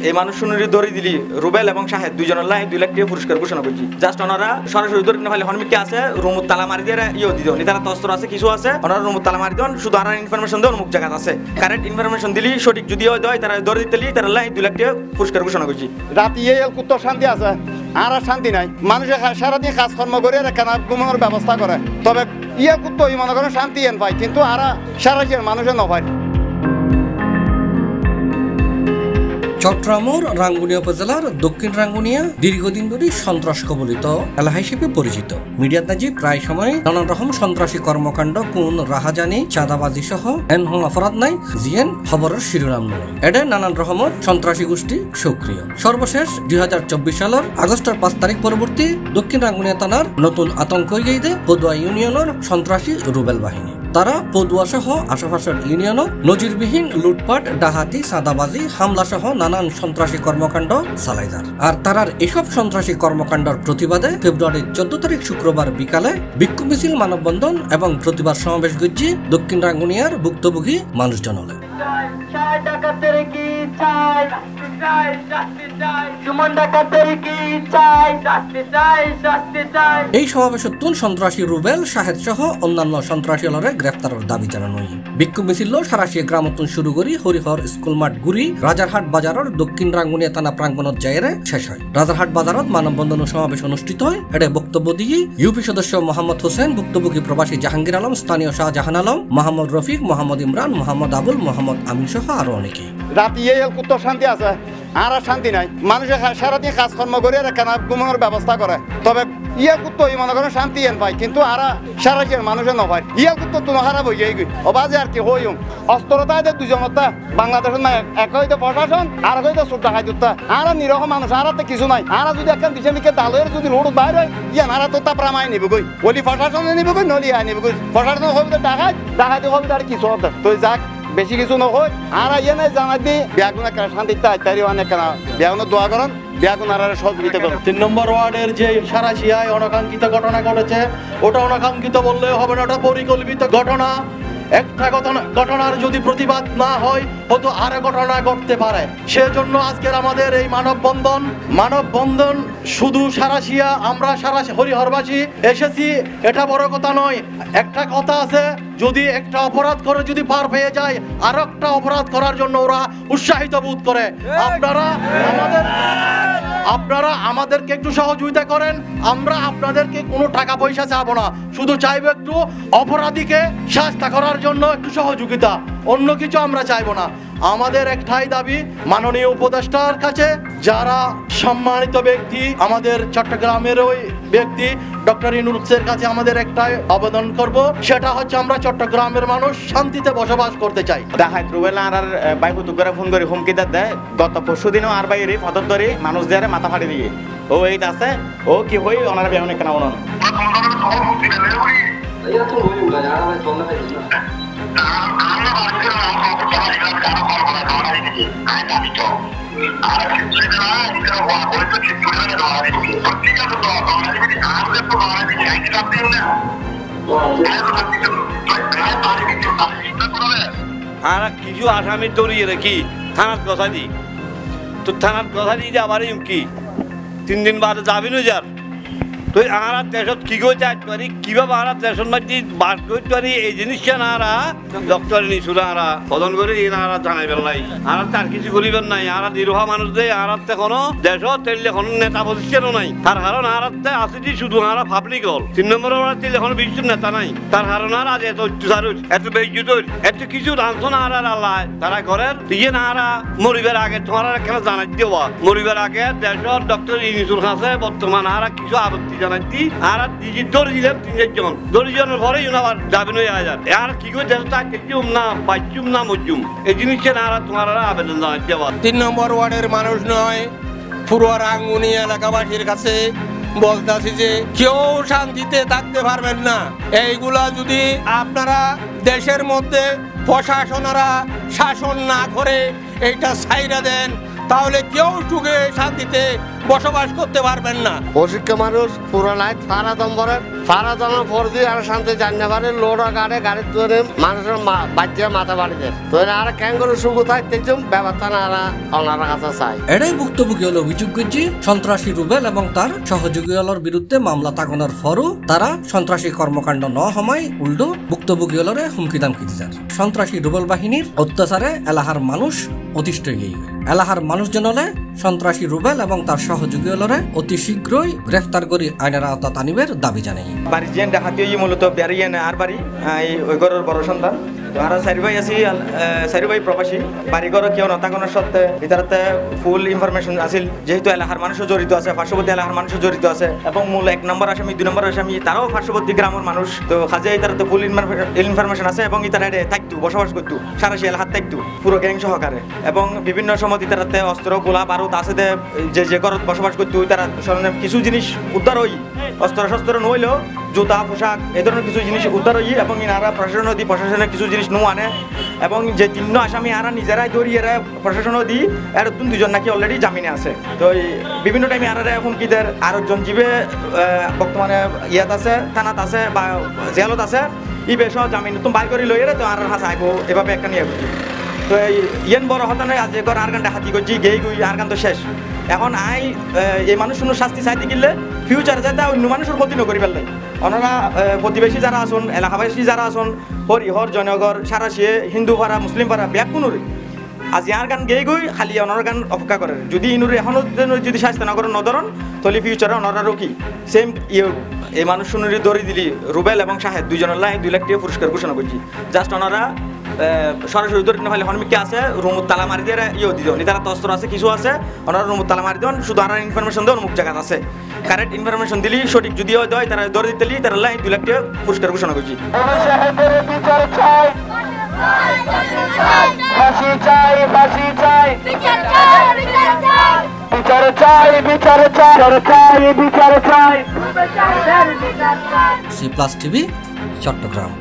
এই মানুষ শুনুরি ধরে দিলি রুবেল এবং শাহেদ দুইজনের লাই 2 লাখ টাকা পুরস্কার ঘোষণা করছি। জাস্ট ওনারা সরাসরি ধরে না হলে হনমিকে আছে রুমুত তালা মারি দিয়ে ইয়ে দিও নি তারা তস্ত্র আছে কিছু আছে ওনারা রুমুত তালা মারি দেন শুধু আর ইনফরমেশন দেন মুখ জায়গা আছে কারেক্ট ইনফরমেশন দিলি সঠিক যদি হয় তারা ধরে দিতেলি তারা লাই 2 লাখ টাকা পুরস্কার ঘোষণা করছি। রাতে এই কুত্ত শান্তি আছে আর শান্তি নাই মানুষে সারাদিন কাজকর্ম করে কেনা ঘুমানোর ব্যবস্থা করে তবে ইয়ে কুত্ত মনে করেন শান্তি এন পায় কিন্তু আর সারা মানুষের নপায়। চট্টগ্রামের রাঙ্গুনিয়া উপজেলার দক্ষিণ রাঙ্গুনিয়া দীর্ঘদিন ধরে সন্ত্রাস কবলিত এলাকা হিসেবে পরিচিত। মিডিয়াতে প্রায় সময় নানান রকম সন্ত্রাসী কর্মকাণ্ড কোন রাহাজানি চাঁদাবাজি সহ এনহং অপরাধ নাই জিএন খবরের শিরোনাম নয় এডে নানান রকমের সন্ত্রাসী গোষ্ঠী সক্রিয়। সর্বশেষ 2024 সালের আগস্টের 5 তারিখ পরবর্তী দক্ষিণ রাঙ্গুনিয়া থানার নতুন আতঙ্ক গেইদে পদুয়া ইউনিয়নের সন্ত্রাসী রুবেল বাহিনী। তারা পদুয়া সহ আশেপাশের ইউনিয়নও নজিরবিহীন লুটপাট ডাহাতি চাঁদাবাজি হামলা সহ নানান সন্ত্রাসী কর্মকাণ্ড চালায় যার। আর তারার এসব সন্ত্রাসী কর্মকাণ্ডের প্রতিবাদে ফেব্রুয়ারির 14 তারিখ শুক্রবার বিকালে বিক্ষোভ মিছিল মানববন্ধন এবং প্রতিবাদ সমাবেশ গজ্জি দক্ষিণ রাঙ্গুনিয়ার ভুক্তভোগী মানুষজন হলে। এই সমাবেশে সন্ত্রাসী রুবেল শাহেদ সহ অন্যান্য সন্ত্রাসী হলরে গ্রেফতারের দাবি জানানো হয়। বিক্ষোভ মিছিল সারাশিয়া গ্রামতন শুরু করি হরিহর স্কুল মাঠ ঘুরি রাজারহাট বাজারের দক্ষিণ রাঙ্গুনিয়া থানা প্রাঙ্গণত যাইরে শেষ হয়। রাজারহাট বাজারত মানববন্ধন সমাবেশ অনুষ্ঠিত হয়। এটা বক্তব্য দিয়ে ইউপি সদস্য মোহাম্মদ হোসেন, ভুক্তভোগী প্রবাসী জাহাঙ্গীর আলম, স্থানীয় শাহজাহান আলম, মোহাম্মদ রফিক, মোহাম্মদ ইমরান, মোহাম্মদ আবুল, মোহাম্মদ আমিন সহ আরো অনেকে। রাতে এই কুত্ত শান্তি আছে আর শান্তি নাই মানুষে সারাদিন কাজকর্ম করে কেনা ঘুমানোর ব্যবস্থা করে তবে ইয়া কুত্ত মনে করেন শান্তি এন পায় কিন্তু আর সারা মানুষের নপায়। ইয়া কুত্ত তুমি খারাপ হয়ে যাই অবাজে আর কি হইম অস্ত্রতা দুজনতা বাংলাদেশের না এক হইতে প্রশাসন আর হইতে চোর ডাকাই দুটা আর নিরহ মানুষ আর কিছু নাই আর যদি একটা দিশামিকে দালের যদি রোড বাইর হয় ইয়া নারা তো তা প্রামায় নিবগই বলি প্রশাসনে নিবগই নলি আয় নিবগই প্রশাসন হইতে ডাকাই ডাকাইতে হইতে আর কিছু হতে তো যাক বেশি কিছু নয় আর ইয়ে নাই জানাই দি বেগুনা শান্তিতে আইতারি অনেক কেনা বেগুনো দোয়া করেন বেগুনার সহযোগিতা করেন। 3 নম্বর ওয়ার্ডের যে সারাশিয়ায় অনাকাঙ্ক্ষিত ঘটনা ঘটেছে ওটা অনাকাঙ্ক্ষিত বললেও হবে না, ওটা পরিকল্পিত ঘটনা। একটা ঘটনার যদি প্রতিবাদ না হয় হয়তো আরো ঘটনা ঘটতে পারে। সেজন্য আজকের আমাদের এই মানববন্ধন শুধু সারাশিয়া আমরা সারা হরিহরবাসী এসেছি এটা বড় কথা নয়। একটা কথা আছে, যদি একটা অপরাধ করে যদি পার পেয়ে যায় আর একটা অপরাধ করার জন্য ওরা উৎসাহিত বোধ করে। আপনারা আমাদেরকে একটু সহযোগিতা করেন, আমরা আপনাদেরকে কোনো টাকা পয়সা চাবো না, শুধু চাইবো একটু অপরাধীকে শাস্তি করার জন্য একটু সহযোগিতা, অন্য কিছু আমরা চাইবো না। আমাদের একটাই দাবি মাননীয় উপদেষ্টার কাছে, যারা সম্মানিত ব্যক্তি আমাদের চট্টগ্রামের ওই ব্যক্তি ডক্টর ইউনূসের কাছে আমাদের একটাই আবেদন করব, সেটা হচ্ছে আমরা চট্টগ্রামের মানুষ শান্তিতে বসবাস করতে চাই। দেখায় রুবেল আর বাইক করে ফোন করে হুমকি দেয় গত পরশুদিনও আর বাইরে ফতর ধরে মানুষ দিয়ে মাথা ফাড়ি দিয়ে ও এই আছে ও কি হই ওনার বেহনে কেনা ওনার আর কিছু আসামি দৌড়িয়ে রেখি থানার কথা দি তো থানার কথা দিয়ে যে আবার কি 3 দিন বাদে যাবি না যার তুই আহারা দেশত কি করে যাইতে পারি কিভাবে আহারা দেশের মধ্যে বাস করতে পারি এই জিনিসটা নাহারা ডক্টর নিশুরা আহারা সদন করে এই নাহারা জানাইবেন নাই আহারা তার কিছু করিবেন নাই আহারা নিরোহা মানুষ দেয় আহারাতে কোনো দেশত তেলে কোনো নেতা প্রতিষ্ঠানও নাই তার কারণ আহারাতে আসিটি শুধু আহারা পাবলিক হল 3 নম্বর ওরা তেলে কোনো বিশ্বর নেতা নাই তার কারণ আর আজ এত অত্যাচার এত বেইজ্জত এত কিছু রাঁধন আহারার আল্লাহ তারা ঘরের দিয়ে নাহারা মরিবার আগে তোমার কেন জানাই দেওয়া মরিবার আগে দেশত ডক্টর ইউনূসের কাছে বর্তমান আহারা কিছু আপত্তি জানাইতি আর দিজি দৌড়ে দিলেন 3 জন দৌড়ে জনের পরেই আবার যাবেন হয়ে যায় আর কি করে দেশ তা কেচুম না পাইচুম না মজুম এই জিনিসটা না তোমার আবেদন জানাই দেওয়া 3 নম্বর ওয়ার্ডের মানুষ নয় পুরো রাঙ্গুনিয়া এলাকাবাসীর কাছে বলতেছি যে কেউ শান্তিতে থাকতে পারবেন না। এইগুলা যদি আপনারা দেশের মধ্যে প্রশাসনরা শাসন না করে এইটা ছাইরা দেন তাহলে কেউ সুখে শান্তিতে বসবাস করতে পারবেন না। অশিক্ষিত মানুষ পুরো লাইট ফাড়া দম করে, ফাড়া দমের পর দিয়ে আর শান্তি জানতে পারে, লোড গাড়ির ধরে মানুষের বাচ্চা মাথা বাড়ি দেয়। তো আর ক্যাঙ্গের সুখ থাকতে ব্যবস্থা না ওনার কাছে চাই। এটাই ভুক্তভোগী হল অভিযোগ করছে সন্ত্রাসী রুবেল এবং তার সহযোগী হলর বিরুদ্ধে মামলা তাগনের ফরও তারা সন্ত্রাসী কর্মকাণ্ড ন হমায় উল্টো ভুক্তভোগী হলরে হুমকি দামকি দিতার। সন্ত্রাসী রুবেল বাহিনীর অত্যাচারে এলাহার মানুষ অতিষ্ঠ হয়ে এলাহার মানুষজন হলে সন্ত্রাসী রুবেল এবং তার সহযোগী হলরে অতি শীঘ্রই গ্রেফতার করে আইনের আওতা আনিবের দাবি জানাই। বাড়ি যে ডাকাতি মূলত বেরিয়ে আর বাড়ি ওই ঘরের বড় সন্তান আর চারি ভাই আছি, চারি ভাই প্রবাসী। বাড়িঘর কেউ নতাগনের সত্ত্বে ভিতরতে ফুল ইনফরমেশন আছিল, যেহেতু এলাকার মানুষও জড়িত আছে, পার্শ্ববর্তী এলাকার মানুষও জড়িত আছে এবং মূল 1 নম্বর আসামি 2 নম্বর আসামি তারাও পার্শ্ববর্তী গ্রামের মানুষ। তো কাজে ইতারাতে ফুল ইনফরমেশন আছে এবং ইতারা থাকতো, বসবাস করতো, সারাশি এলাকার থাকতো পুরো গ্যাং সহকারে। এবং বিভিন্ন সময় ইতারাতে অস্ত্র গোলা বারুদ আছে যে ঘরত বসবাস করতো তারা কিছু জিনিস উদ্ধার হই, অস্ত্র শস্ত্র নইলেও জুতা পোশাক এই ধরনের কিছু জিনিস উদ্ধার হই এবং ইনারা প্রশাসনের কিছু জিনিস নো আনে এবং যে 3 আসামি আরা নিজেরাই ধরিয়ে প্রশাসনও দিই এর 2জন নাকি অলরেডি জামিনে আছে। তো বিভিন্ন টাইমে আরা হুমকিদের আরেকজন জীবে বর্তমানে ইয়াত আছে, থানাত আছে বা জেলত আছে, ই বেশ জামিন তুমি বাই করে লইয়ে তো আর হাসা আইব এভাবে একটা নিয়ে বুঝি। তো ইয়েন বড় হতা নয় আজ একর আর গানটা হাতি করছি গেই গুই আর গান তো শেষ। এখন এই মানুষ কোনো শাস্তি চাইতে গেলে ফিউচারে যাতে অন্য মানুষের ক্ষতি নকরি ফেললে ওনারা প্রতিবেশী যারা আসুন, এলাকাবাসী যারা আসুন, হরিহর জনগর সারাশিয়ে হিন্দু পাড়া মুসলিম পাড়া ব্যাগ কোনোরে আজ ইয়ার গান গেই গই খালি ওনার গান অপেক্ষা করে। যদি ইনুরে এখনও যদি শাস্তি না করেন নধরন তাহলে ফিউচারে ওনারা রকি সেম এই মানুষ শুনুরি দড়ি দিলি রুবেল এবং শাহেদ 2জনের লাই 2 লাখ টাকা পুরস্কার ঘোষণা করছি। জাস্ট ওনারা সরাসরি ধরে না হলে হনমিকে আছে রুমুর তালা মারি দিয়ে দিও তারা তস্ত্র আছে কিছু আছে ওনারা রুমুর তালা মারি দেন, শুধু আর ইনফরমেশন দেন মুখ জায়গা আছে কারেক্ট ইনফরমেশন দিলি সঠিক যদি দেয় তারা ধরে দিতে তারা লাই 2 লাখ টাকা পুরস্কার ঘোষণা করছি। C+ TV Chittagong.